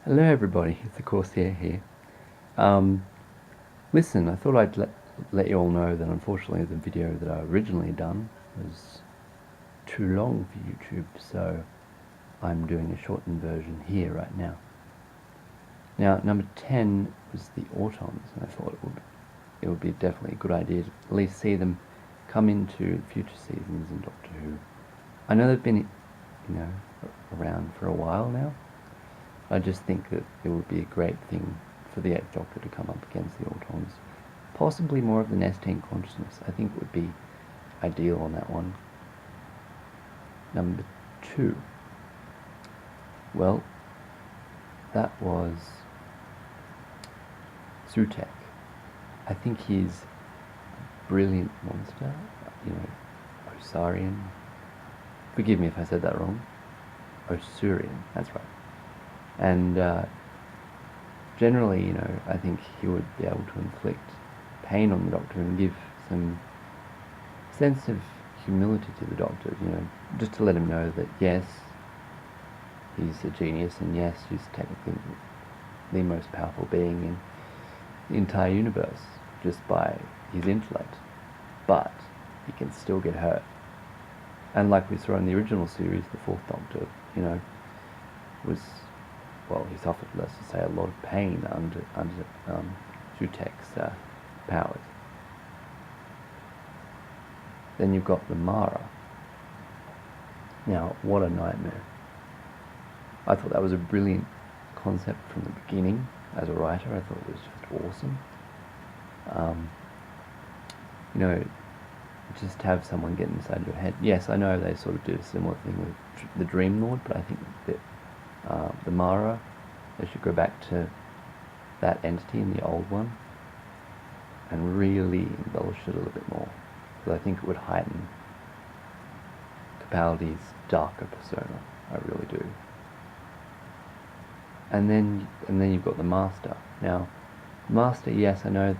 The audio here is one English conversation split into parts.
Hello everybody, it's the Corsair here. Listen, I thought I'd let you all know that unfortunately the video that I originally done was too long for YouTube, so I'm doing a shortened version here right now. Now, number 10 was the Autons, and I thought it would be definitely a good idea to at least see them come into future seasons in Doctor Who. I know they've been, around for a while now. I just think that it would be a great thing for the 8th Doctor to come up against the Autons. Possibly more of the Nestine consciousness. I think it would be ideal on that one. Number 2. Well, that was Sutek. I think he's a brilliant monster. Osarian. Forgive me if I said that wrong. Osurian, that's right. And generally, I think he would be able to inflict pain on the Doctor and give some sense of humility to the Doctor, just to let him know that yes, he's a genius, and yes, he's technically the most powerful being in the entire universe, just by his intellect, but he can still get hurt. And like we saw in the original series, the 4th Doctor, he suffered, let's just say, a lot of pain under Sutek's powers. Then you've got the Mara. Now, what a nightmare. I thought that was a brilliant concept from the beginning. As a writer, I thought it was just awesome. Just have someone get inside your head. Yes, I know they sort of did a similar thing with the Dream Lord, but I think that the Mara, they should go back to that entity in the old one and really embellish it a little bit more, because I think it would heighten Capaldi's darker persona. I really do. And then you've got the Master. Now, Master, yes, I know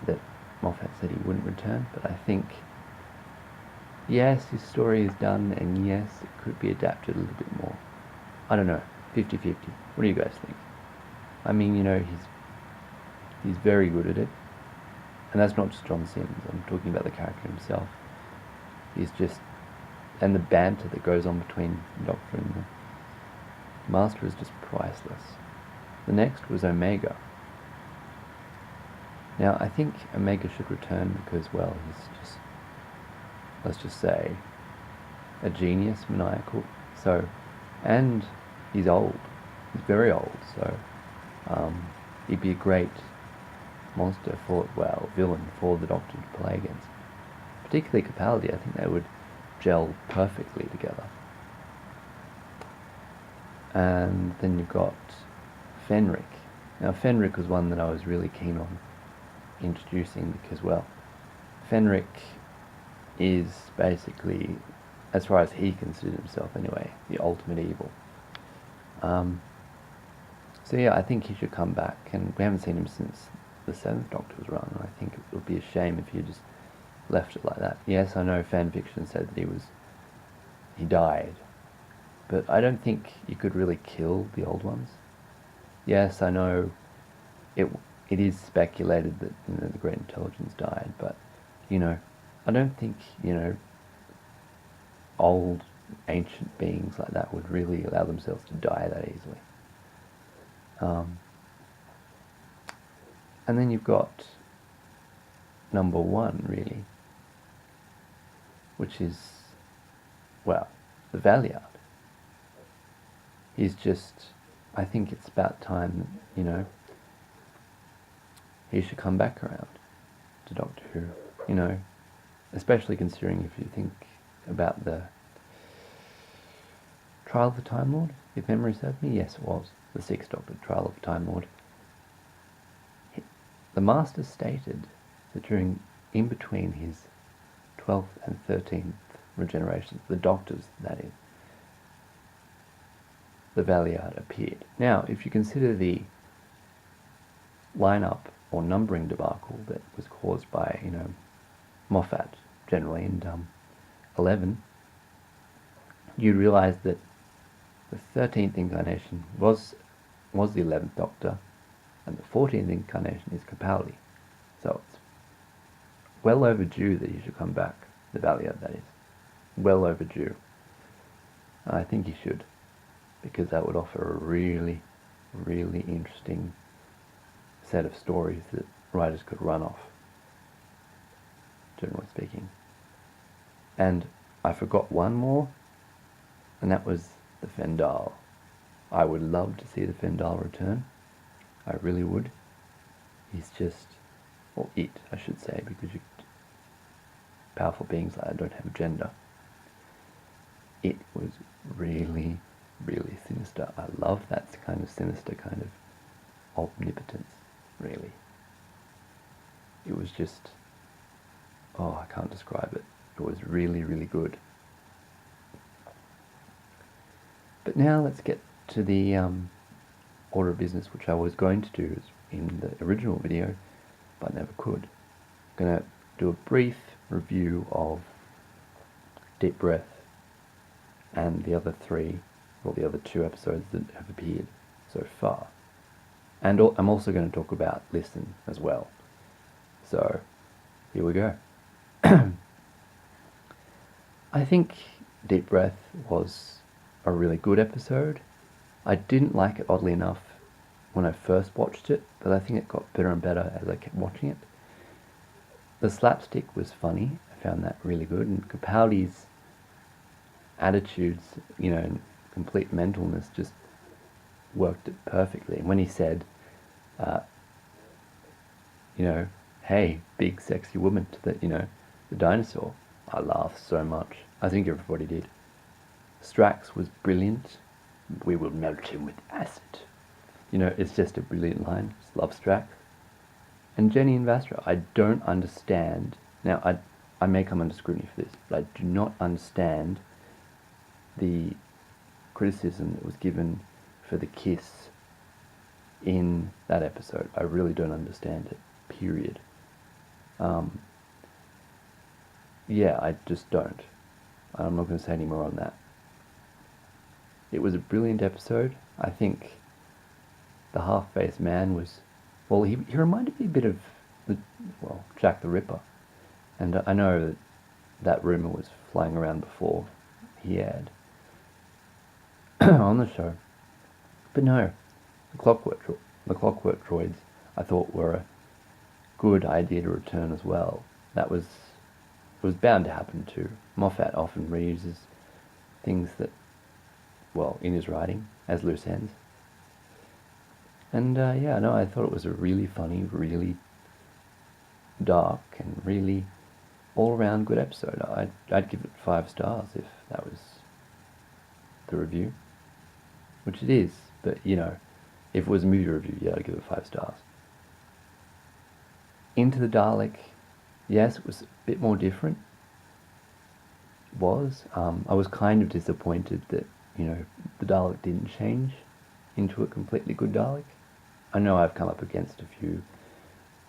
that Moffat said he wouldn't return, but I think, yes, his story is done, and yes, it could be adapted a little bit more. I don't know, 50-50. What do you guys think? I mean, he's very good at it. And that's not just John Simm, I'm talking about the character himself. And the banter that goes on between the Doctor and the Master is just priceless. The next was Omega. Now, I think Omega should return because, well, he's just, let's just say, a genius, maniacal. And he's old. He's very old, so he'd be a great monster villain for the Doctor to play against. Particularly Capaldi, I think they would gel perfectly together. And then you've got Fenric. Now, Fenric was one that I was really keen on introducing because, well, Fenric is basically, as far as he considered himself anyway, the ultimate evil. So yeah, I think he should come back, and we haven't seen him since the 7th Doctor's run. I think it would be a shame if you just left it like that. Yes, I know fan fiction said that he died, but I don't think you could really kill the old ones. Yes, I know it is speculated that the Great Intelligence died, but I don't think old ancient beings like that would really allow themselves to die that easily. And then you've got number 1, really, which is, well, the Valiant. He's just, I think it's about time that, he should come back around to Doctor Who, especially considering if you think about the Trial of the Time Lord, if memory serves me. Yes, it was the 6th Doctor, Trial of the Time Lord. The Master stated that in between his 12th and 13th regenerations, the Doctors, that is, the Valiant appeared. Now, if you consider the lineup or numbering debacle that was caused by, Moffat generally in 11, you realise that the 13th incarnation was was the 11th Doctor, and the 14th incarnation is Capaldi. So it's well overdue that he should come back. The Valiant, that is. Well overdue. I think he should, because that would offer a really, really interesting set of stories that writers could run off, generally speaking. And I forgot one more, and that was the Fendal. I would love to see the Fendal return. I really would. He's just, or it, I should say, because powerful beings like that don't have a gender. It was really, really sinister. I love that kind of sinister kind of omnipotence, really. It was just, oh, I can't describe it. It was really, really good. But now let's get to the order of business, which I was going to do in the original video, but never could. I'm going to do a brief review of Deep Breath and the other two episodes that have appeared so far. And I'm also going to talk about Listen as well. So, here we go. I think Deep Breath was a really good episode. I didn't like it, oddly enough, when I first watched it, but I think it got better and better as I kept watching it. The slapstick was funny. I found that really good. And Capaldi's attitudes, and complete mentalness just worked it perfectly. And when he said, hey, big sexy woman to the dinosaur, I laughed so much. I think everybody did. Strax was brilliant. We will melt him with acid. It's just a brilliant line. Just love Strax. And Jenny and Vastra, I don't understand. Now, I may come under scrutiny for this, but I do not understand the criticism that was given for the kiss in that episode. I really don't understand it, period. Yeah, I just don't. I'm not going to say any more on that. It was a brilliant episode. I think the half-faced man was, well, he reminded me a bit of Jack the Ripper. And I know that rumour was flying around before he aired on the show. But no, the Clockwork Droids I thought were a good idea to return as well. It was bound to happen too. Moffat often reuses things that, in his writing, as loose ends. And I thought it was a really funny, really dark, and really all-around good episode. I'd give it 5 stars if that was the review, which it is. But if it was a movie review, I'd give it 5 stars. Into the Dalek, yes, it was a bit more different. I was kind of disappointed that the Dalek didn't change into a completely good Dalek. I know I've come up against a few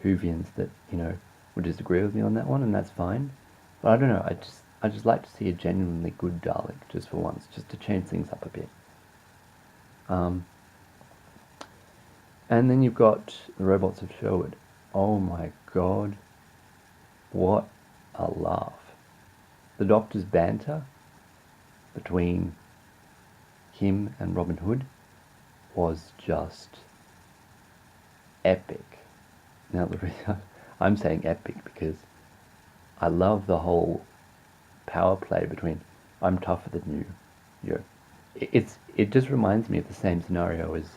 Whovians that would disagree with me on that one, and that's fine. But I don't know. I just like to see a genuinely good Dalek just for once, just to change things up a bit. And then you've got the Robots of Sherwood. Oh my god, what a laugh! The Doctor's banter between him and Robin Hood was just epic. Now, the reason I'm saying epic because I love the whole power play between I'm tougher than you. It just reminds me of the same scenario as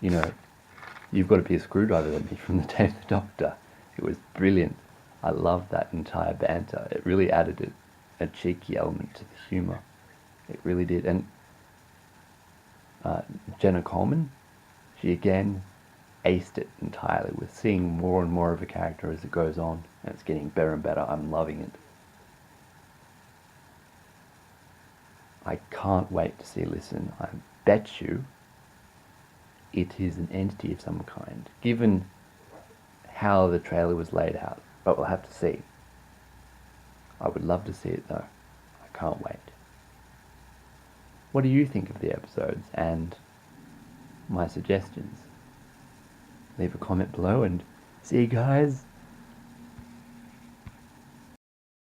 you've got to be a screwdriver than me from the day of the Doctor. It was brilliant. I loved that entire banter. It really added a cheeky element to the humour. It really did. And Jenna Coleman, she again aced it entirely. We're seeing more and more of a character as it goes on, and it's getting better and better. I'm loving it. I can't wait to see Listen. I bet you it is an entity of some kind, given how the trailer was laid out. But we'll have to see. I would love to see it though. I can't wait. What do you think of the episodes? And my suggestions. Leave a comment below, and see you guys